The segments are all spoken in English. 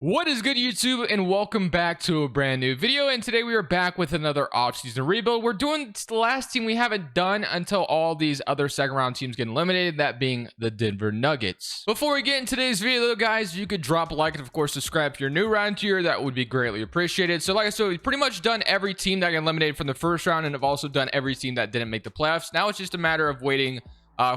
What is good, YouTube, and welcome back to a brand new video. And today we are back with another offseason rebuild. We're doing the last team we haven't done until all these other second round teams get eliminated, that being the Denver Nuggets. Before we get in today's video, guys, you could drop a like and of course subscribe if you're new around here. That would be greatly appreciated. So like I said, we've pretty much done every team that got eliminated from the first round, and have also done every team that didn't make the playoffs. Now it's just a matter of waiting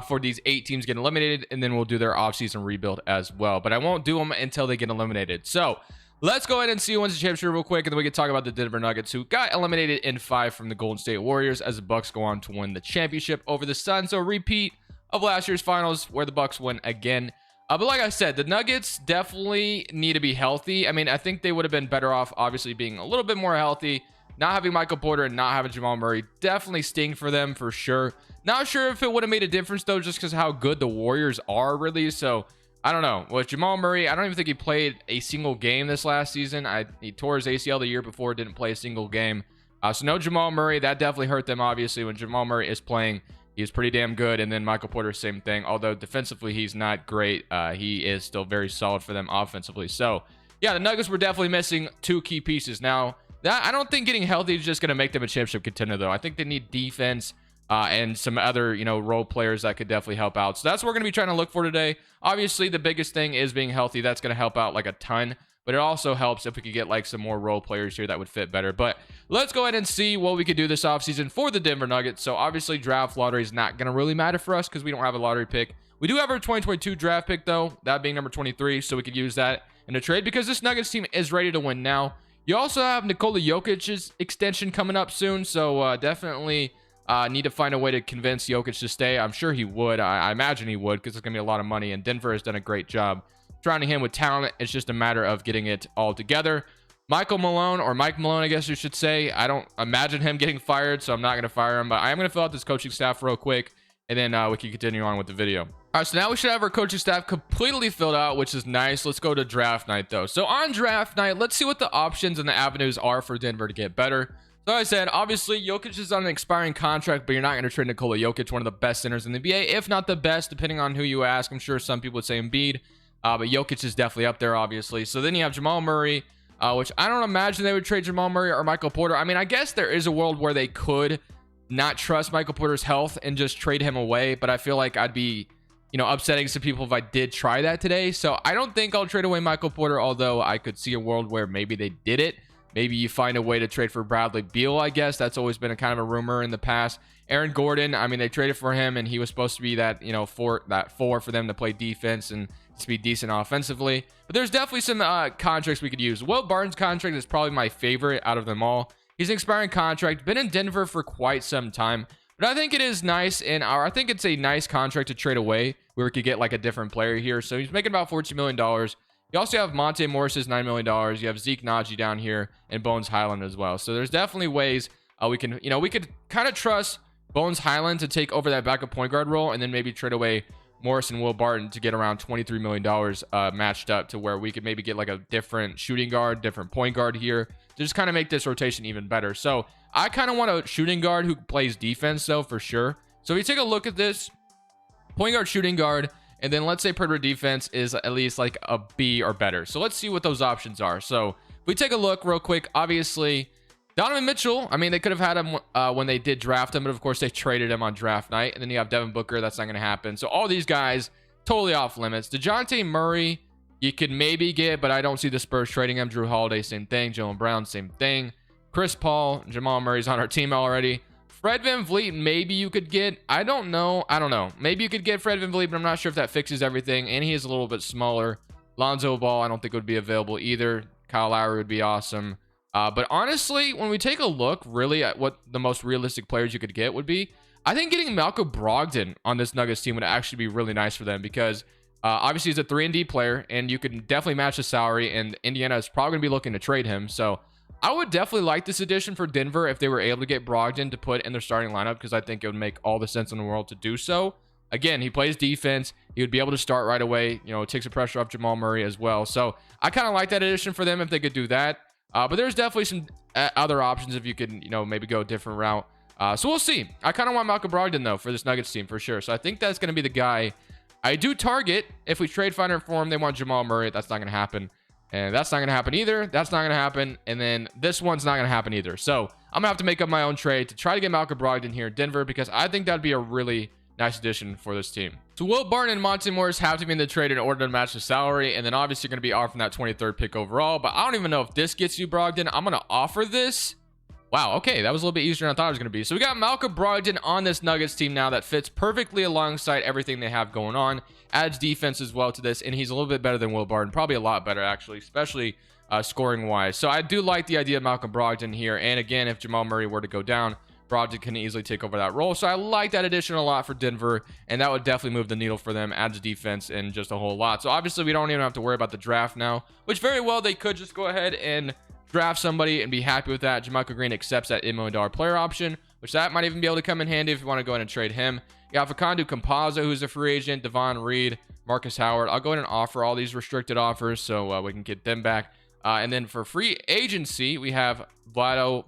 for these 8 teams getting eliminated, and then we'll do their offseason rebuild as well. But I won't do them until they get eliminated. So let's go ahead and see who wins the championship real quick, and then we can talk about the Denver Nuggets, who got eliminated in 5 from the Golden State Warriors, as the Bucks go on to win the championship over the Suns. So a repeat of last year's finals where the Bucks win again. But like I said, the Nuggets definitely need to be healthy. I mean, I think they would have been better off obviously being a little bit more healthy. Not having Michael Porter and not having Jamal Murray definitely sting for them for sure. Not sure if it would have made a difference though, just because how good the Warriors are really. So I don't know. With Jamal Murray, I don't even think he played a single game this last season. He tore his ACL the year before, didn't play a single game. So no Jamal Murray. That definitely hurt them, obviously. When Jamal Murray is playing, he's pretty damn good. And then Michael Porter, same thing. Although defensively, he's not great. He is still very solid for them offensively. So yeah, the Nuggets were definitely missing 2 key pieces. Now, I don't think getting healthy is just going to make them a championship contender, though. I think they need defense and some other, role players that could definitely help out. So that's what we're going to be trying to look for today. Obviously, the biggest thing is being healthy. That's going to help out like a ton. But it also helps if we could get like some more role players here that would fit better. But let's go ahead and see what we could do this offseason for the Denver Nuggets. So obviously, draft lottery is not going to really matter for us because we don't have a lottery pick. We do have our 2022 draft pick, though, that being number 23. So we could use that in a trade because this Nuggets team is ready to win now. You also have Nikola Jokic's extension coming up soon, so definitely need to find a way to convince Jokic to stay. I'm sure he would. I imagine he would, because it's going to be a lot of money, and Denver has done a great job surrounding him with talent. It's just a matter of getting it all together. Michael Malone, or Mike Malone, I guess you should say. I don't imagine him getting fired, so I'm not going to fire him, but I am going to fill out this coaching staff real quick, and then we can continue on with the video. All right, so now we should have our coaching staff completely filled out, which is nice. Let's go to draft night, though. So on draft night, let's see what the options and the avenues are for Denver to get better. So I said, obviously, Jokic is on an expiring contract, but you're not going to trade Nikola Jokic, one of the best centers in the NBA, if not the best, depending on who you ask. I'm sure some people would say Embiid, but Jokic is definitely up there, obviously. So then you have Jamal Murray, which I don't imagine they would trade Jamal Murray or Michael Porter. I mean, I guess there is a world where they could not trust Michael Porter's health and just trade him away, but I feel like I'd be upsetting some people if I did try that today. So I don't think I'll trade away Michael Porter, although I could see a world where maybe they did it. Maybe you find a way to trade for Bradley Beal, I guess. That's always been a kind of a rumor in the past. Aaron Gordon, I mean, they traded for him, and he was supposed to be that, four for them to play defense and to be decent offensively. But there's definitely some contracts we could use. Will Barton's contract is probably my favorite out of them all. He's an expiring contract, been in Denver for quite some time. But I think it is nice, and I think it's a nice contract to trade away where we could get like a different player here. So he's making about $14 million. You also have Monte Morris's $9 million. You have Zeke Naji down here and Bones Highland as well. So there's definitely ways we can, we could kind of trust Bones Highland to take over that backup point guard role, and then maybe trade away Morris and Will Barton to get around $23 million matched up to where we could maybe get like a different shooting guard, different point guard here to just kind of make this rotation even better. So I kind of want a shooting guard who plays defense, though, for sure. So if you take a look at this, point guard, shooting guard, and then let's say perimeter defense is at least like a B or better. So let's see what those options are. So if we take a look real quick, obviously, Donovan Mitchell, I mean, they could have had him when they did draft him, but of course they traded him on draft night. And then you have Devin Booker. That's not going to happen. So all these guys, totally off limits. DeJounte Murray, you could maybe get, but I don't see the Spurs trading him. Drew Holiday, same thing. Jaylen Brown, same thing. Chris Paul, Jamal Murray's on our team already. Fred VanVleet, maybe you could get. I don't know. Maybe you could get Fred VanVleet, but I'm not sure if that fixes everything. And he is a little bit smaller. Lonzo Ball, I don't think would be available either. Kyle Lowry would be awesome. But honestly, when we take a look really at what the most realistic players you could get would be, I think getting Malcolm Brogdon on this Nuggets team would actually be really nice for them because obviously he's a 3-and-D player, and you can definitely match the salary, and Indiana is probably going to be looking to trade him. So I would definitely like this addition for Denver if they were able to get Brogdon to put in their starting lineup, because I think it would make all the sense in the world to do so. Again, he plays defense. He would be able to start right away. It takes the pressure off Jamal Murray as well. So I kind of like that addition for them if they could do that. But there's definitely some other options if you could, maybe go a different route. So we'll see. I kind of want Malcolm Brogdon, though, for this Nuggets team for sure. So I think that's going to be the guy I do target. If we trade Finder for him, they want Jamal Murray. That's not going to happen. And that's not going to happen either. That's not going to happen. And then this one's not going to happen either. So I'm going to have to make up my own trade to try to get Malcolm Brogdon here in Denver, because I think that'd be a really nice addition for this team. So Will Barton and Monte Morris have to be in the trade in order to match the salary. And then obviously you're going to be offering that 23rd pick overall. But I don't even know if this gets you Brogdon. I'm going to offer this. Wow, okay, that was a little bit easier than I thought it was going to be. So we got Malcolm Brogdon on this Nuggets team now that fits perfectly alongside everything they have going on. Adds defense as well to this, and he's a little bit better than Will Barton. Probably a lot better, actually, especially scoring-wise. So I do like the idea of Malcolm Brogdon here. And again, if Jamal Murray were to go down, Brogdon can easily take over that role. So I like that addition a lot for Denver, and that would definitely move the needle for them, adds defense, and just a whole lot. So obviously we don't even have to worry about the draft now, which very well they could just go ahead and draft somebody and be happy with that. JaMychal Green accepts that $8 million player option, which that might even be able to come in handy if you want to go ahead and trade him. You got Facundo Campazzo, who's a free agent, Devon Reed, Marcus Howard. I'll go ahead and offer all these restricted offers so we can get them back. And then for free agency, we have Vlatko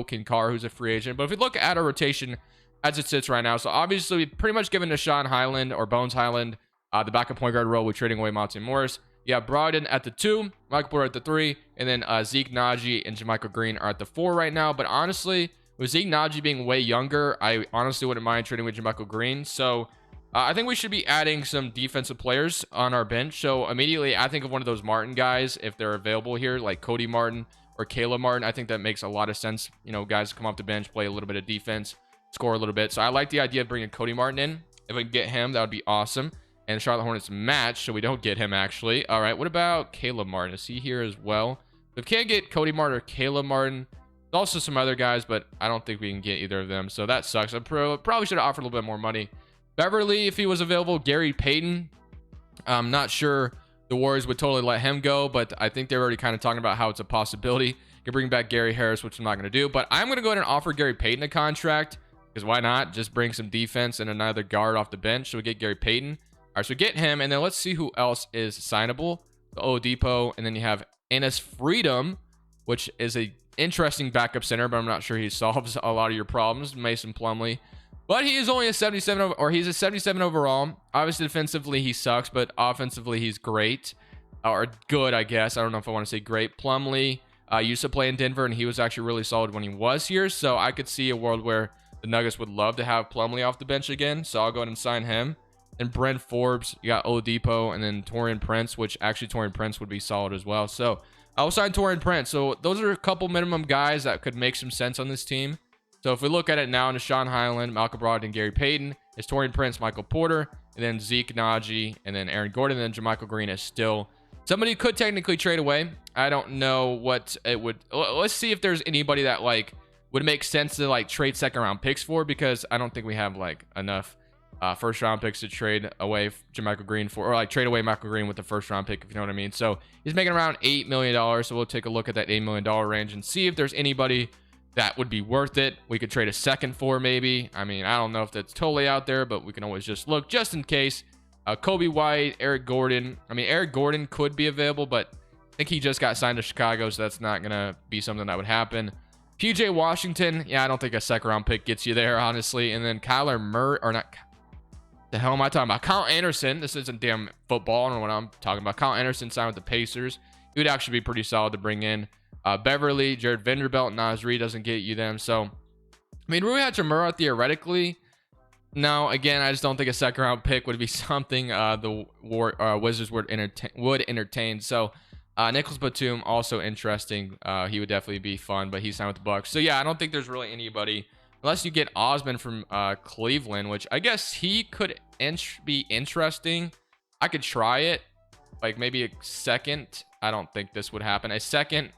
Kinkar, who's a free agent. But if we look at our rotation as it sits right now, so obviously we've pretty much given Deshaun Highland or Bones Highland the backup point guard role with trading away Monte Morris. You have Brogdon at the 2, Michael Porter at the 3, and then Zeke Naji and JaMychal Green are at the 4 right now. But honestly, with Zeke Naji being way younger, I honestly wouldn't mind trading with JaMychal Green. So I think we should be adding some defensive players on our bench. So immediately I think of one of those Martin guys, if they're available here, like Cody Martin or Caleb Martin. I think that makes a lot of sense. You know, guys come off the bench, play a little bit of defense, score a little bit. So I like the idea of bringing Cody Martin in. If we can get him, that would be awesome. And Charlotte Hornets match, so we don't get him actually. All right, what about Caleb Martin? Is he here as well? If we can't get Cody Martin or Caleb Martin, there's also some other guys, but I don't think we can get either of them. So that sucks. I probably should have offered a little bit more money. Beverly, if he was available. Gary Payton. I'm not sure the Warriors would totally let him go, but I think they're already kind of talking about how it's a possibility. You can bring back Gary Harris, which I'm not going to do. But I'm going to go ahead and offer Gary Payton a contract, because why not? Just bring some defense and another guard off the bench. So we get Gary Payton. All right, so get him, and then let's see who else is signable. The Oladipo, and then you have Enes Freedom, which is a interesting backup center, but I'm not sure he solves a lot of your problems. Mason Plumlee, but he is only a 77, or he's a 77 overall. Obviously, defensively he sucks, but offensively he's great, or good, I guess. I don't know if I want to say great. Plumlee used to play in Denver, and he was actually really solid when he was here. So I could see a world where the Nuggets would love to have Plumlee off the bench again. So I'll go ahead and sign him. And Brent Forbes, you got Oladipo, and then Taurean Prince, which actually Taurean Prince would be solid as well. So I'll sign Taurean Prince. So those are a couple minimum guys that could make some sense on this team. So if we look at it now, Deshaun Highland, Malcolm Brogdon, Gary Payton, it's Taurean Prince, Michael Porter, and then Zeke Naji, and then Aaron Gordon, and then JaMychal Green is still somebody could technically trade away. I don't know what it would. Let's see if there's anybody that like would make sense to like trade second round picks for, because I don't think we have like enough first round picks to trade away JaMychal Green for, or like trade away Michael Green with the first round pick, if you know what I mean. So he's making around $8 million. So we'll take a look at that $8 million range and see if there's anybody that would be worth it. We could trade a second for maybe. I mean, I don't know if that's totally out there, but we can always just look just in case. Kobe White, Eric Gordon. I mean, Eric Gordon could be available, but I think he just got signed to Chicago, so that's not going to be something that would happen. PJ Washington. Yeah, I don't think a second round pick gets you there, honestly. And then Kyler Murray, or not, the hell am I talking about? Kyle Anderson. This isn't damn football. I don't know what I'm talking about. Kyle Anderson signed with the Pacers. He would actually be pretty solid to bring in. Beverly, Jared Vanderbilt, Naz Reid doesn't get you them. So, I mean, Rui Hachimura theoretically. No, again, I just don't think a second round pick would be something the Wizards would entertain. So, Nicholas Batum, also interesting. He would definitely be fun, but he's signed with the Bucks. So, yeah, I don't think there's really anybody. Unless you get Osman from Cleveland, which I guess he could be interesting. I could try it. Like maybe a second. I don't think this would happen. A second.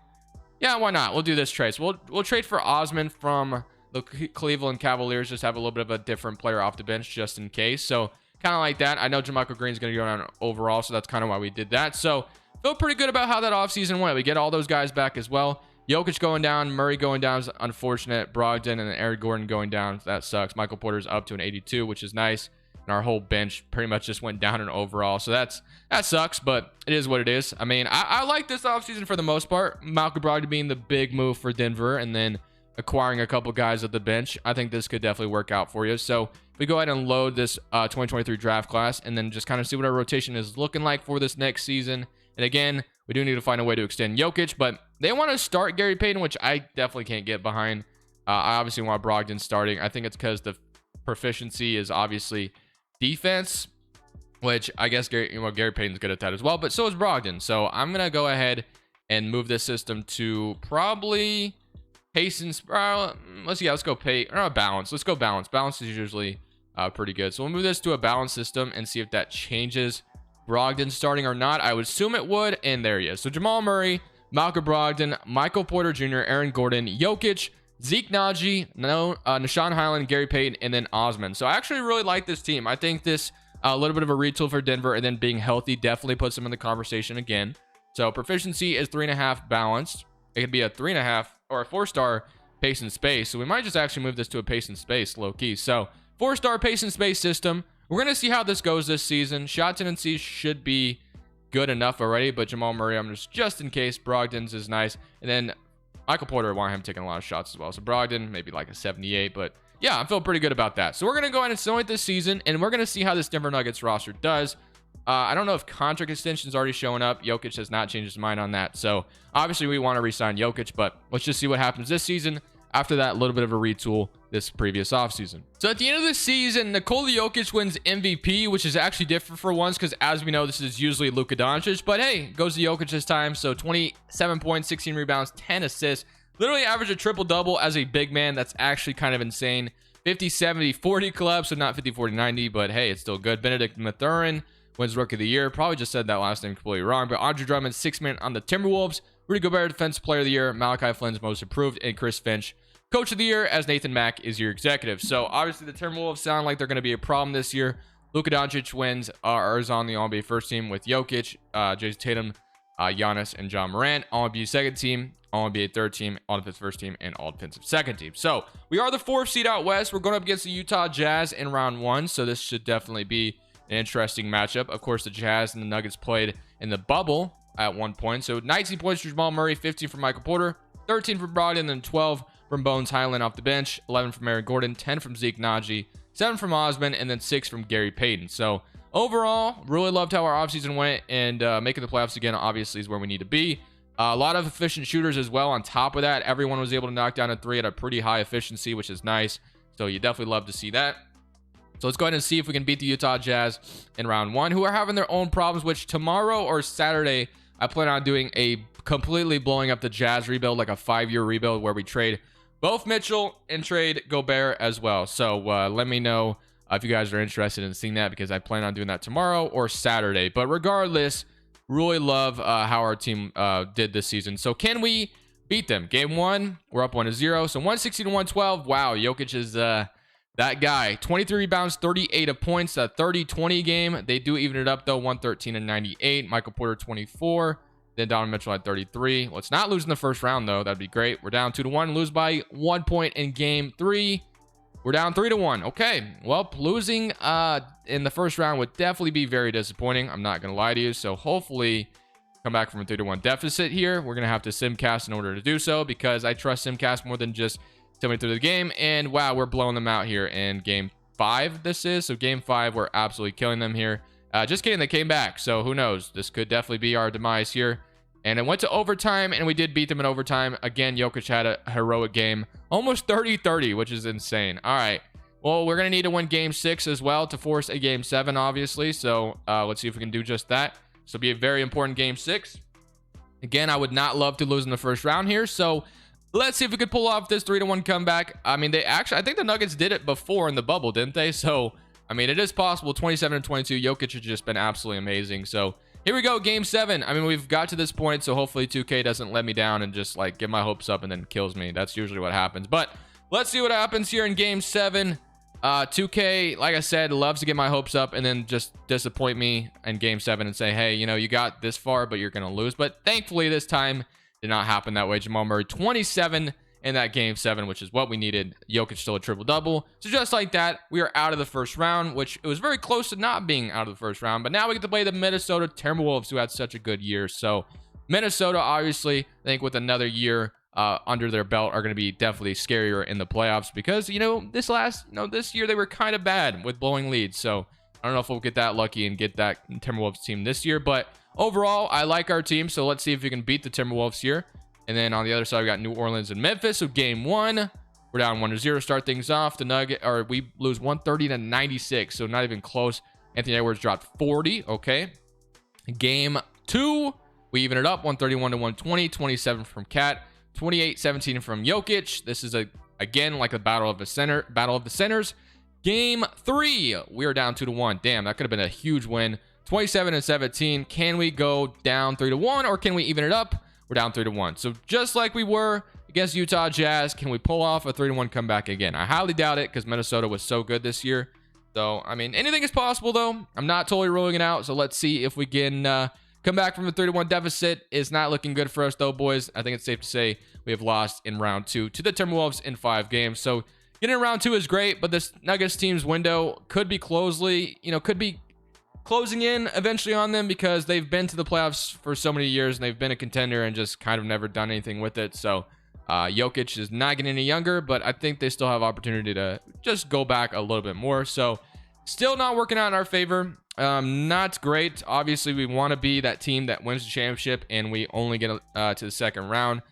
Yeah, why not? We'll do this trade. So we'll trade for Osman from the Cleveland Cavaliers. Just have a little bit of a different player off the bench just in case. So kind of like that. I know JaMychal Green's going to go down overall, so that's kind of why we did that. So feel pretty good about how that offseason went. We get all those guys back as well. Jokic going down, Murray going down is unfortunate. Brogdon and then Aaron Gordon going down. That sucks. Michael Porter's up to an 82, which is nice. And our whole bench pretty much just went down in overall. So that sucks, but it is what it is. I mean, I like this offseason for the most part. Malcolm Brogdon being the big move for Denver and then acquiring a couple guys at the bench. I think this could definitely work out for you. So if we go ahead and load this 2023 draft class and then just kind of see what our rotation is looking like for this next season. And again, We do need to find a way to extend Jokic, but they want to start Gary Payton, which I definitely can't get behind. I obviously want Brogdon starting. I think it's because the proficiency is obviously defense, which I guess Gary Payton's good at that as well, but so is Brogdon. So I'm going to go ahead and move this system to probably Payton. Let's go balance. Let's go balance. Balance is usually pretty good. So we'll move this to a balance system and see if that changes Brogdon starting or not. I would assume it would, and there he is. So Jamal Murray, Malcolm Brogdon, Michael Porter Jr., Aaron Gordon, Jokic, Zeke Naji, Nashawn Highland, Gary Payton, and then Osman. So I actually really like this team. I think this a little bit of a retool for Denver, and then being healthy definitely puts them in the conversation again. So proficiency is 3.5 balanced. It could be a 3.5 or a 4-star pace and space. So we might just actually move this to a pace and space low key. So 4-star pace and space system. We're going to see how this goes this season. Shot tendency should be good enough already, but Jamal Murray, I'm just in case. Brogdon's is nice. And then Michael Porter, I want him taking a lot of shots as well. So Brogdon, maybe like a 78, but yeah, I feel pretty good about that. So we're going to go ahead and simulate this season, and we're going to see how this Denver Nuggets roster does. I don't know if contract extension's already showing up. Jokic has not changed his mind on that. So obviously we want to re-sign Jokic, but let's just see what happens this season. After that, a little bit of a retool this previous offseason. So at the end of the season, Nikola Jokic wins MVP, which is actually different for once because as we know, this is usually Luka Doncic. But hey, goes to Jokic this time. So 27 points, 16 rebounds, 10 assists. Literally averaged a triple-double as a big man. That's actually kind of insane. 50, 70, 40 club. So not 50, 40, 90, but hey, it's still good. Benedict Mathurin wins Rookie of the Year. Probably just said that last name completely wrong. But Andre Drummond, 6-man on the Timberwolves. Rudy Gobert, Defensive Player of the Year. Malachi Flynn's Most Improved. And Chris Finch, Coach of the Year, as Nathan Mack is your executive. So obviously the Timberwolves sound like they're going to be a problem this year. Luka Doncic wins is on the All-NBA first team with Jokic, Jason Tatum, Giannis, and John Morant. All-NBA second team, All-NBA third team, All-Defensive first team, and All-Defensive second team. So we are the 4th seed out west. We're going up against the Utah Jazz in round 1. So this should definitely be an interesting matchup. Of course, the Jazz and the Nuggets played in the bubble at one point. So 19 points for Jamal Murray, 15 for Michael Porter, 13 for Brogdon, and then 12 from Bones Highland off the bench, 11 from Aaron Gordon, 10 from Zeke Naji, 7 from Osman, and then 6 from Gary Payton. So overall, really loved how our offseason went, and making the playoffs again obviously is where we need to be. A lot of efficient shooters as well. On top of that, everyone was able to knock down a 3 at a pretty high efficiency, which is nice. So you definitely love to see that. So let's go ahead and see if we can beat the Utah Jazz in round 1, who are having their own problems, which tomorrow or Saturday, I plan on doing a completely blowing up the Jazz rebuild, like a 5-year rebuild where we trade both Mitchell and trade Gobert as well. So let me know if you guys are interested in seeing that, because I plan on doing that tomorrow or Saturday. But regardless, really love how our team did this season. So can we beat them? Game 1, we're up 1-0. So 160 to 112. Wow, Jokic is that guy. 23 rebounds, 38 points, a 30-20 game. They do even it up though, 113 and 98. Michael Porter 24. Then Donovan Mitchell at 33. Let's not lose in the first round, though. That'd be great. We're down 2-1. Lose by 1 point in game 3. We're down 3-1. Okay. Well, losing in the first round would definitely be very disappointing. I'm not going to lie to you. So hopefully come back from a 3-1 deficit here. We're going to have to simcast in order to do so, because I trust simcast more than just telling me through the game. And wow, we're blowing them out here in game 5 this is. So game 5, we're absolutely killing them here. Just kidding, they came back. So who knows? This could definitely be our demise here. And it went to overtime, and we did beat them in overtime. Again, Jokic had a heroic game. Almost 30-30, which is insane. All right. Well, we're going to need to win game 6 as well to force a game 7, obviously. So let's see if we can do just that. So it'll be a very important game 6. Again, I would not love to lose in the first round here. So let's see if we could pull off this 3-1 comeback. I mean, I think the Nuggets did it before in the bubble, didn't they? So, I mean, it is possible. 27-22. Jokic has just been absolutely amazing. So here we go, game 7. I mean, we've got to this point, so hopefully 2K doesn't let me down and just like get my hopes up and then kills me. That's usually what happens. But let's see what happens here in game 7. 2K, like I said, loves to get my hopes up and then just disappoint me in game 7 and say, hey, you know, you got this far, but you're going to lose. But thankfully, this time did not happen that way. Jamal Murray, 27 in that game 7, which is what we needed. Jokic still a triple-double. So just like that, we are out of the first round, which it was very close to not being out of the first round. But now we get to play the Minnesota Timberwolves, who had such a good year. So Minnesota, obviously, I think with another year under their belt, are going to be definitely scarier in the playoffs, because, you know, this year they were kind of bad with blowing leads. So I don't know if we'll get that lucky and get that Timberwolves team this year, but overall, I like our team. So let's see if we can beat the Timberwolves here. And then on the other side, we got New Orleans and Memphis. So game 1, we're down 1-0. Start things off. We lose 130-96. So not even close. Anthony Edwards dropped 40. Okay. Game 2, we even it up 131-120. 27 from Cat. 28-17 from Jokic. This is again like a battle of the centers. Game 3, we are down 2-1. Damn, that could have been a huge win. 27-17. Can we go down 3-1 or can we even it up? We're down 3-1. So just like we were against Utah Jazz, can we pull off a 3-1 comeback again? I highly doubt it because Minnesota was so good this year. So, I mean, anything is possible though. I'm not totally ruling it out. So let's see if we can come back from a 3-1 deficit. It's not looking good for us though, boys. I think it's safe to say we have lost in round 2 to the Timberwolves in 5 games. So getting in round 2 is great, but this Nuggets team's window could be closing in eventually on them because they've been to the playoffs for so many years and they've been a contender and just kind of never done anything with it. So Jokic is not getting any younger, but I think they still have opportunity to just go back a little bit more. So still not working out in our favor. Not great. Obviously, we want to be that team that wins the championship and we only get to the second round.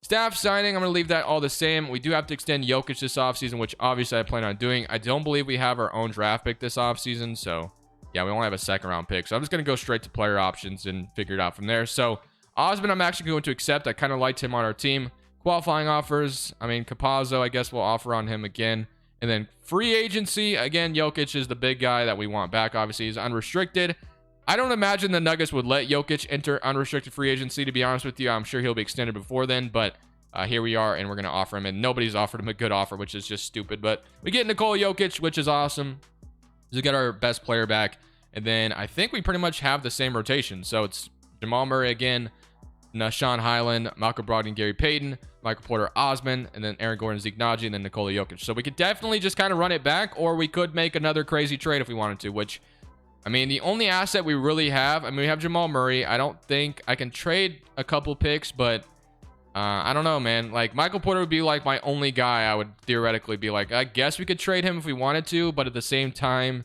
Staff signing, I'm going to leave that all the same. We do have to extend Jokic this offseason, which obviously I plan on doing. I don't believe we have our own draft pick this offseason, so yeah, we only have a second round pick. So I'm just going to go straight to player options and figure it out from there. So Osman, I'm actually going to accept. I kind of liked him on our team. Qualifying offers, I mean, Capazzo, I guess we'll offer on him again. And then free agency, again, Jokic is the big guy that we want back. Obviously, he's unrestricted. I don't imagine the Nuggets would let Jokic enter unrestricted free agency, to be honest with you. I'm sure he'll be extended before then, but here we are, and we're going to offer him, and nobody's offered him a good offer, which is just stupid. But we get Nikola Jokic, which is awesome. We get our best player back, and then I think we pretty much have the same rotation. So it's Jamal Murray again, Sean Highland, Malcolm Brogdon, Gary Payton, Michael Porter, Osman, and then Aaron Gordon, Zeke Naji, and then Nikola Jokic. So we could definitely just kind of run it back, or we could make another crazy trade if we wanted to, which, I mean, the only asset we really have, I mean, we have Jamal Murray. I don't think I can trade a couple picks, but I don't know, man. Like, Michael Porter would be like my only guy. I would theoretically be like, I guess we could trade him if we wanted to, but at the same time,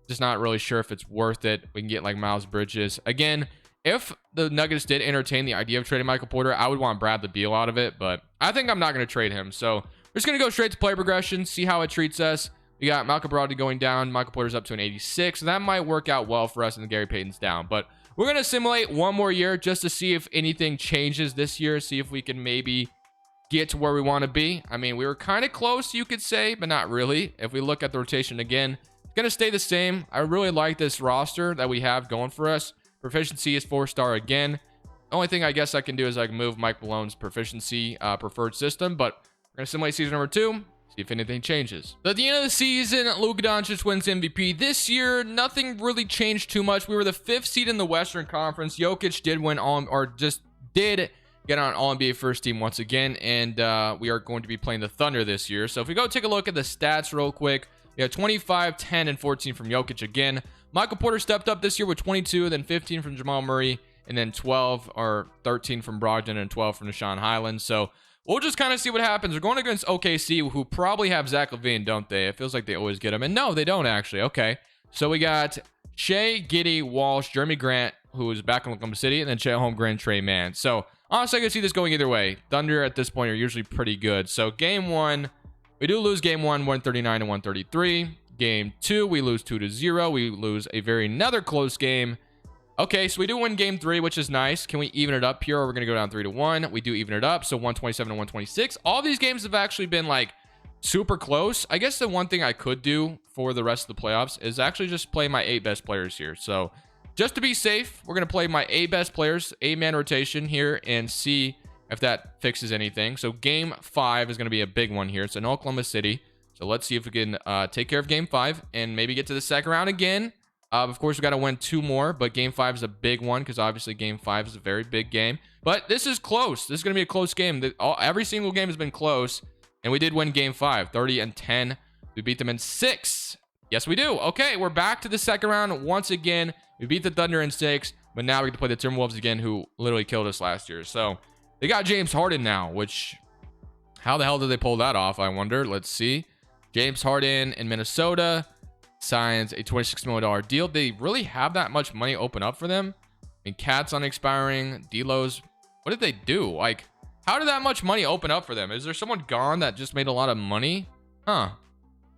just not really sure if it's worth it. We can get like Miles Bridges. Again, if the Nuggets did entertain the idea of trading Michael Porter, I would want Bradley Beal out of it, but I think I'm not going to trade him. So we're just going to go straight to player progression, see how it treats us. We got Malcolm Brogdon going down. Michael Porter's up to an 86. So that might work out well for us, and Gary Payton's down. But we're going to simulate one more year just to see if anything changes this year, see if we can maybe get to where we want to be. I mean, we were kind of close, you could say, but not really. If we look at the rotation again, it's going to stay the same. I really like this roster that we have going for us. Proficiency is 4-star again. The only thing I guess I can do is I can move Mike Malone's proficiency preferred system, but we're going to simulate season number 2, see if anything changes. So at the end of the season, Luka Doncic wins MVP. This year, nothing really changed too much. We were the 5th seed in the Western Conference. Jokic did win did get on All-NBA first team once again, and we are going to be playing the Thunder this year. So if we go take a look at the stats real quick, we have 25, 10, and 14 from Jokic again. Michael Porter stepped up this year with 22, then 15 from Jamal Murray, and then 12 or 13 from Brogdon and 12 from Sean Highland. So we'll just kind of see what happens. We're going against OKC, who probably have Zach LaVine, don't they? It feels like they always get him. And no, they don't actually. Okay. So we got Shea, Giddey, Walsh, Jeremy Grant, who is back in Oklahoma City, and then Chet Holmgren, Trey Mann. So honestly, I can see this going either way. Thunder at this point are usually pretty good. So game 1, we do lose game 1, 139-133. Game 2, we lose 2-0. We lose another close game. Okay, so we do win game 3, which is nice. Can we even it up here, or we're going to go down 3-1? We do even it up, so 127-126. All these games have actually been, like, super close. I guess the one thing I could do for the rest of the playoffs is actually just play my 8 best players here. So just to be safe, we're going to play my 8 best players, 8-man rotation here, and see if that fixes anything. So game 5 is going to be a big one here. It's in Oklahoma City. So let's see if we can take care of game 5 and maybe get to the second round again. Of course, we got to win 2 more, but game 5 is a big one because obviously game 5 is a very big game. But this is close. This is going to be a close game. Every single game has been close, and we did win game 5, 30-10. We beat them in 6. Yes, we do. Okay, we're back to the second round once again. We beat the Thunder in 6, but now we get to play the Timberwolves again, who literally killed us last year. So they got James Harden now, which how the hell did they pull that off, I wonder? Let's see. James Harden in Minnesota. signs a $26 million deal. They really have that much money open up for them. I mean, Cat's on expiring. D'Lo's, what did they do? Like, how did that much money open up for them? Is there someone gone that just made a lot of money? Huh.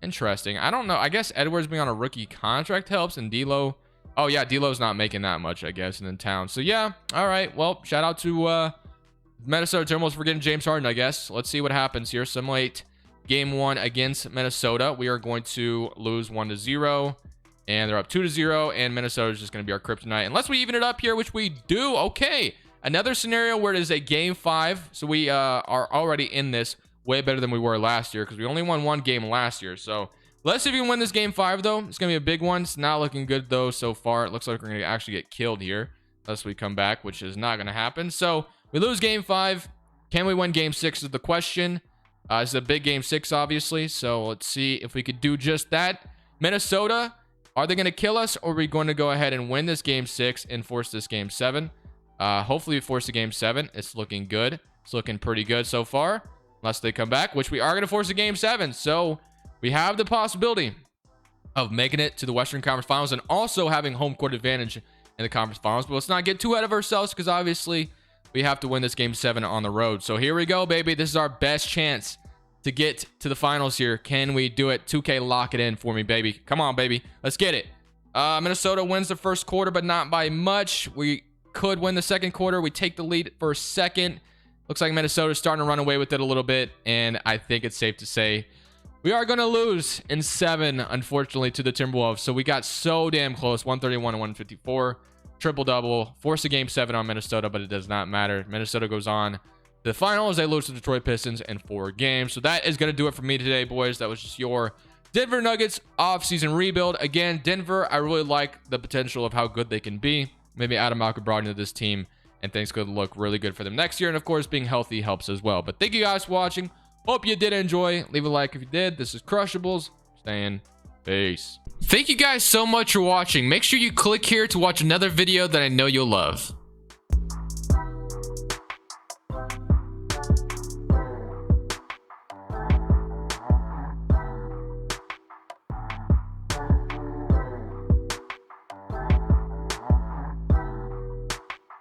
Interesting. I don't know. I guess Edwards being on a rookie contract helps, and D'Lo. Oh yeah, D'Lo's not making that much, I guess, and in town. So yeah, all right. Well, shout out to Minnesota Timberwolves for getting James Harden, I guess. Let's see what happens here. Simulate game 1 against Minnesota. We are going to lose 1-0, and they're up 2-0, and Minnesota is just going to be our kryptonite unless we even it up here, which we do. Okay, another scenario where it is a game 5, so we are already in this way better than we were last year because we only won 1 game last year. So let's see if we can win this game 5 though. It's gonna be a big one. It's not looking good though so far. It looks like we're gonna actually get killed here unless we come back, which is not gonna happen. So we lose game 5. Can we win game 6 is the question. It's a big game 6 obviously, so let's see if we could do just that. Minnesota, are they gonna kill us, or are we going to go ahead and win this game 6 and force this game 7? Hopefully we force the game 7. It's looking good. It's looking pretty good so far, unless they come back, which we are going to force a game 7. So we have the possibility of making it to the Western Conference Finals and also having home court advantage in the conference finals. But let's not get too ahead of ourselves because obviously we have to win this game 7 on the road. So here we go, baby. This is our best chance to get to the finals here. Can we do it? 2K, lock it in for me, baby. Come on, baby. Let's get it. Minnesota wins the first quarter, but not by much. We could win the second quarter. We take the lead for a second. Looks like Minnesota's starting to run away with it a little bit, and I think it's safe to say we are going to lose in 7, unfortunately, to the Timberwolves. So we got so damn close, 131 and 154, triple-double, force a game 7 on Minnesota, but it does not matter. Minnesota goes on to the finals. They lose to the Detroit Pistons in 4 games. So that is going to do it for me today, boys. That was just your Denver Nuggets offseason rebuild. Again, Denver, I really like the potential of how good they can be. Maybe Adam Malcolm brought into this team, and things could look really good for them next year. And of course, being healthy helps as well. But thank you guys for watching. Hope you did enjoy. Leave a like if you did. This is Crushables saying peace. Thank you guys so much for watching. Make sure you click here to watch another video that I know you'll love.